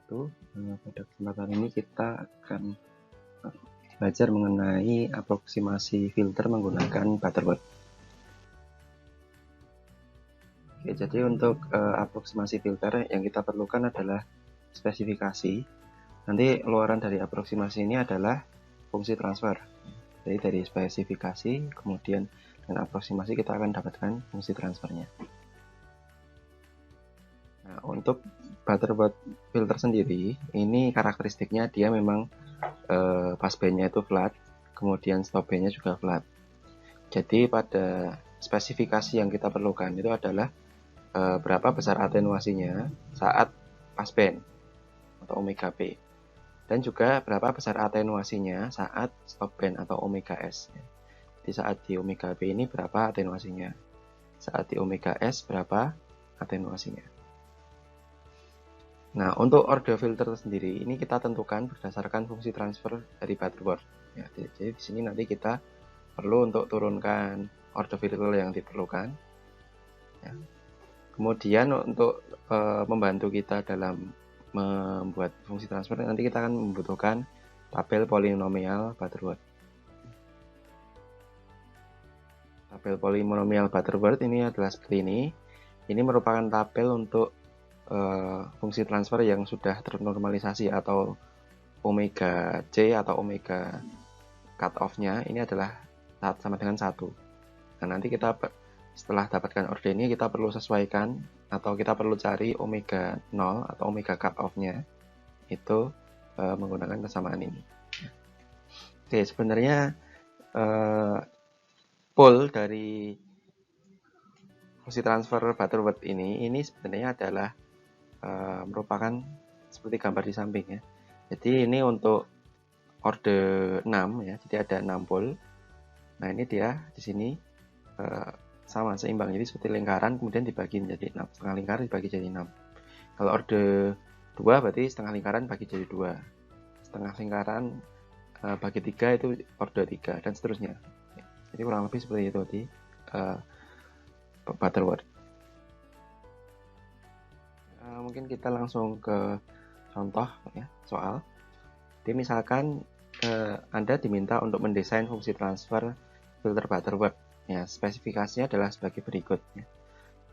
wabarakatuh. Pada kesempatan ini kita akan belajar mengenai aproksimasi filter menggunakan Butterworth. Oke, jadi untuk aproksimasi filter yang kita perlukan adalah spesifikasi. Nanti luaran dari aproksimasi ini adalah fungsi transfer. Jadi dari spesifikasi kemudian dengan aproksimasi kita akan dapatkan fungsi transfernya. Nah, untuk Butterworth filter sendiri, ini karakteristiknya dia memang passbandnya itu flat, kemudian stopbandnya juga flat. Jadi pada spesifikasi yang kita perlukan itu adalah berapa besar atenuasinya saat passband atau omega p, dan juga berapa besar atenuasinya saat stopband atau omega s. Jadi saat di omega p ini berapa atenuasinya, saat di omega s berapa atenuasinya. Nah, untuk order filter sendiri ini kita tentukan berdasarkan fungsi transfer dari Butterworth. Ya, jadi di sini nanti kita perlu untuk turunkan order filter yang diperlukan. Ya. Kemudian untuk membantu kita dalam membuat fungsi transfer, nanti kita akan membutuhkan tabel polinomial Butterworth. Tabel polinomial Butterworth ini adalah seperti ini. Ini merupakan tabel untuk fungsi transfer yang sudah ternormalisasi atau omega C atau omega cut off-nya ini adalah sama dengan 1. Nah, nanti kita setelah dapatkan order ini kita perlu sesuaikan atau kita perlu cari omega 0 atau omega cut off-nya itu menggunakan kesamaan ini. Oke, sebenarnya pool dari fungsi transfer Butterworth ini sebenarnya adalah merupakan seperti gambar di samping ya. Jadi ini untuk order 6 ya. Jadi ada 6 pol. Nah, ini dia di sini sama seimbang. Jadi seperti lingkaran kemudian dibagi menjadi 6. Setengah lingkaran dibagi jadi 6. Kalau order 2 berarti setengah lingkaran bagi jadi 2. Setengah lingkaran bagi 3 itu order 3 dan seterusnya. Jadi kurang lebih seperti itu di Butterworth. Mungkin kita langsung ke contoh ya, soal. Jadi misalkan Anda diminta untuk mendesain fungsi transfer filter Butterworth. Ya, spesifikasinya adalah sebagai berikut. Ya.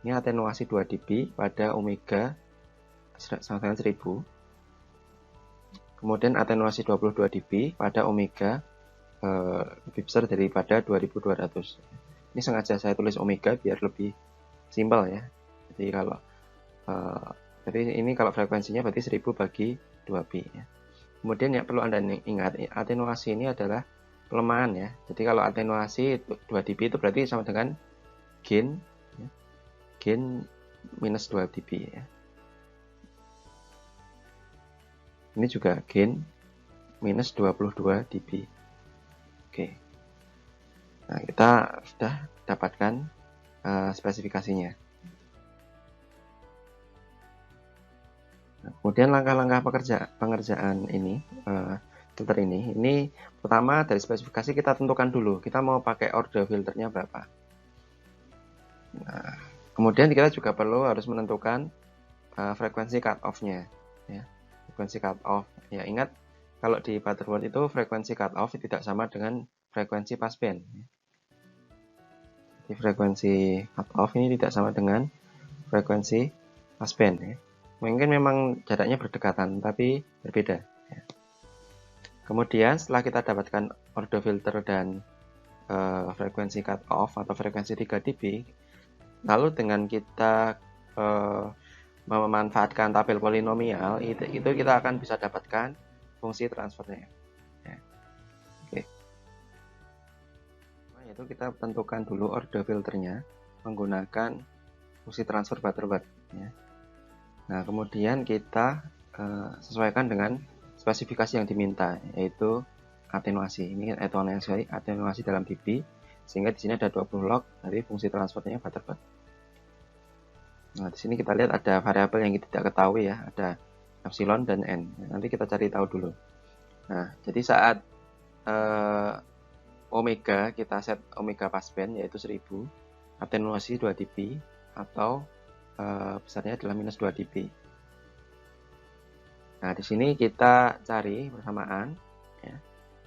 Ini atenuasi 2 dB pada omega sama dengan 1000. Kemudian atenuasi 22 dB pada omega lebih besar daripada 2200. Ini sengaja saya tulis omega biar lebih simpel ya. Jadi kalau jadi ini kalau frekuensinya berarti 1000 bagi 2B ya. Kemudian yang perlu Anda ingat, atenuasi ini adalah pelemahan ya. Jadi kalau atenuasi 2 dB itu berarti sama dengan gain ya. Gain minus 2 dB ya. Ini juga gain minus 22 dB. Oke. Nah, kita sudah dapatkan spesifikasinya. Kemudian langkah-langkah pengerjaan ini, filter ini pertama dari spesifikasi kita tentukan dulu, kita mau pakai order filternya berapa. Nah, kemudian kita juga perlu harus menentukan frekuensi cut off-nya. Ya. Frekuensi cut off, ya ingat kalau di Butterworth itu frekuensi cut off tidak sama dengan frekuensi passband. Jadi frekuensi cut off ini tidak sama dengan frekuensi passband ya. Mungkin memang jaraknya berdekatan, tapi berbeda. Ya. Kemudian setelah kita dapatkan order filter dan frekuensi cut off atau frekuensi 3 dB, lalu dengan kita memanfaatkan tabel polinomial, itu kita akan bisa dapatkan fungsi transfernya. Ya. Oke. Nah, yaitu kita tentukan dulu order filternya menggunakan fungsi transfer Butterworth. Ya. Nah, kemudian kita sesuaikan dengan spesifikasi yang diminta, yaitu atenuasi. Ini atenuasi dalam dB, sehingga di sini ada 20 log dari fungsi transfernya Butterworth. Nah, di sini kita lihat ada variabel yang kita tidak ketahui ya, ada epsilon dan n. Nanti kita cari tahu dulu. Nah, jadi saat omega, kita set omega passband yaitu 1000, atenuasi 2 dB atau besarnya adalah minus 2 dB. Nah, di sini kita cari persamaan ya.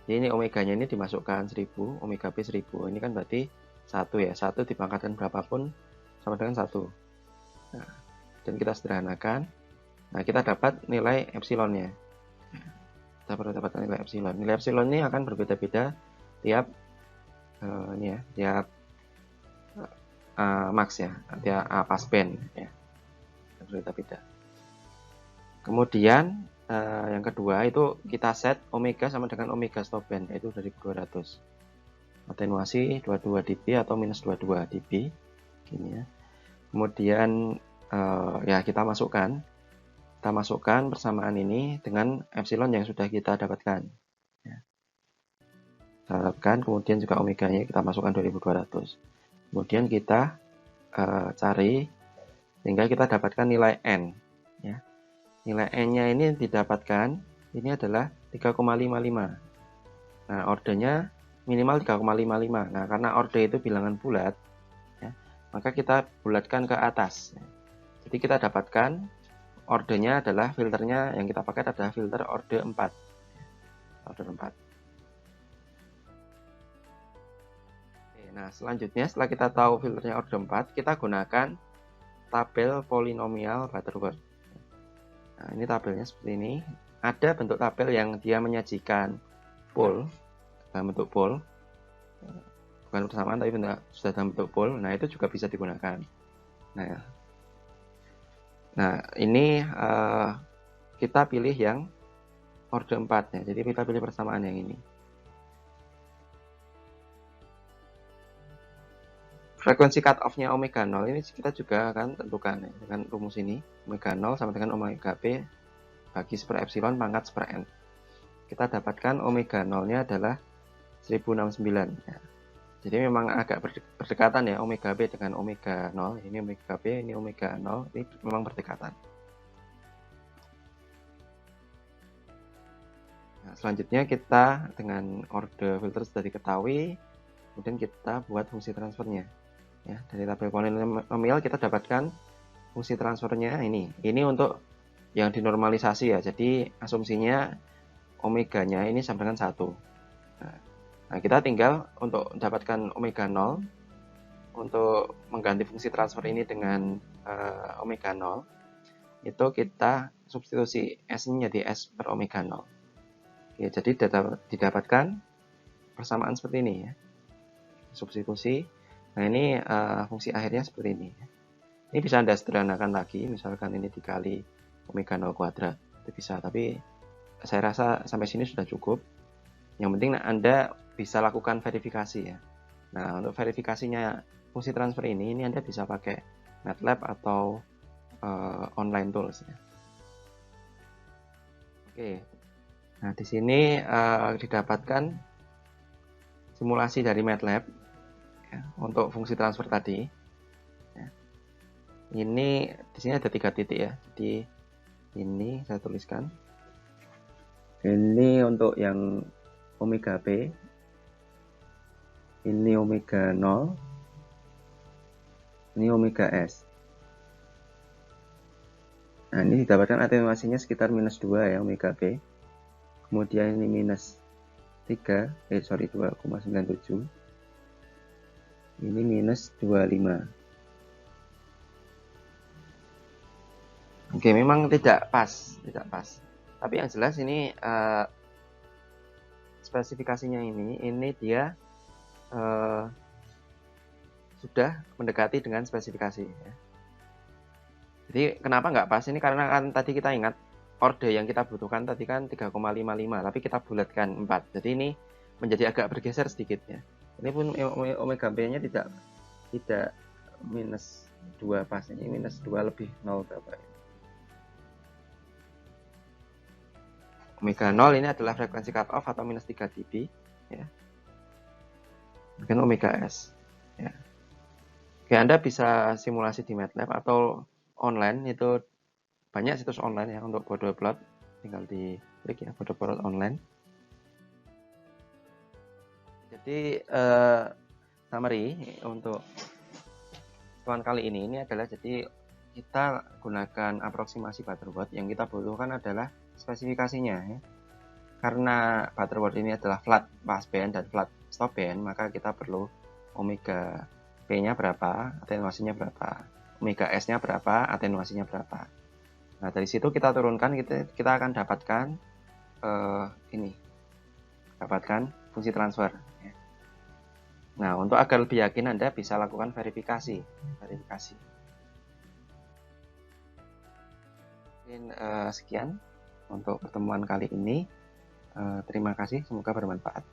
Jadi ini omeganya ini dimasukkan 1000, omega B 1000. Ini kan berarti 1 ya. 1 dipangkatkan berapapun sama dengan 1. Nah, dan kita sederhanakan. Nah, kita dapat nilai epsilonnya. Kita perlu dapatkan nilai epsilon. Nilai epsilon ini akan berbeda-beda tiap ini ya, tiap max ya, tiap passband ya. Berbeda-beda. Kemudian yang kedua itu kita set omega sama dengan omega stop band, yaitu 2200. Atenuasi 22 dB atau minus 22 dB gini ya. Kemudian ya kita masukkan persamaan ini dengan epsilon yang sudah kita dapatkan ya. Kemudian juga omeganya kita masukkan 2200. Kemudian kita cari sehingga kita dapatkan nilai N ya. Nilai N-nya ini didapatkan, ini adalah 3,55. Nah, ordernya minimal 3,55. Nah, karena order itu bilangan bulat, ya, maka kita bulatkan ke atas. Jadi kita dapatkan ordernya adalah filternya yang kita pakai adalah filter order 4. Order 4. Oke, nah, selanjutnya setelah kita tahu filternya order 4, kita gunakan tabel polinomial Butterworth. Nah, ini tabelnya seperti ini. Ada bentuk tabel yang dia menyajikan pol, dalam bentuk pol. Bukan persamaan, tapi sudah dalam bentuk pol. Nah, itu juga bisa digunakan. Nah ini kita pilih yang order 4 ya. Jadi kita pilih persamaan yang ini. Frekuensi cut off-nya omega 0 ini kita juga akan tentukan ya, dengan rumus ini. Omega 0 sama dengan omega B bagi 1 epsilon pangkat 1 n. Kita dapatkan omega 0-nya adalah 1069 ya. Jadi memang agak berdekatan ya omega B dengan omega 0. Ini omega B, ini omega 0, ini memang berdekatan. Nah, selanjutnya kita dengan order filter sudah diketahui, kemudian kita buat fungsi transfernya. Ya, dari tabel polinomial kita dapatkan fungsi transfernya ini. Ini untuk yang dinormalisasi ya. Jadi asumsinya omeganya ini sama dengan 1. Nah, kita tinggal untuk mendapatkan omega 0 untuk mengganti fungsi transfer ini dengan omega 0 itu kita substitusi S-nya jadi S per omega 0. Oke, jadi didapatkan persamaan seperti ini ya. Substitusi. Nah, ini fungsi akhirnya seperti ini. Ini bisa Anda sederhanakan lagi, misalkan ini dikali omega 0 kuadrat. Itu bisa, tapi saya rasa sampai sini sudah cukup. Yang penting Anda bisa lakukan verifikasi ya. Nah, untuk verifikasinya fungsi transfer ini Anda bisa pakai MATLAB atau online tools ya. Oke. Nah, di sini didapatkan simulasi dari MATLAB ya, untuk fungsi transfer tadi. Ya. Ini di sini ada 3 titik ya. Jadi ini saya tuliskan. Ini untuk yang omega B. Ini omega 0. Ini omega S. Nah, ini didapatkan atenuasinya sekitar minus 2 ya omega B. Kemudian ini minus 2,97. Ini minus 25. Oke, memang tidak pas. Tapi yang jelas ini spesifikasinya ini dia sudah mendekati dengan spesifikasi ya. Jadi kenapa nggak pas ini, karena kan tadi kita ingat order yang kita butuhkan tadi kan 3,55, tapi kita bulatkan 4. Jadi ini menjadi agak bergeser sedikit ya. Ini pun omega B-nya tidak minus 2 pas, ini minus 2 lebih 0 berapa ya. Omega 0 ini adalah frekuensi cut off atau minus 3 dB ya. Dengan omega S ya. Oke, Anda bisa simulasi di MATLAB atau online, itu banyak situs online ya untuk Border plot, tinggal di klik ya Border plot online. Jadi summary untuk tuan kali ini adalah, jadi kita gunakan aproksimasi Butterworth. Yang kita butuhkan adalah spesifikasinya ya. Karena butterworth ini adalah flat passband dan flat stopband, maka kita perlu omega P-nya berapa, atenuasinya berapa, omega S-nya berapa, atenuasinya berapa. Nah, dari situ kita turunkan, kita akan dapatkan dapatkan fungsi transfer. Nah, untuk agar lebih yakin Anda bisa lakukan verifikasi. Mungkin sekian untuk pertemuan kali ini. Terima kasih, semoga bermanfaat.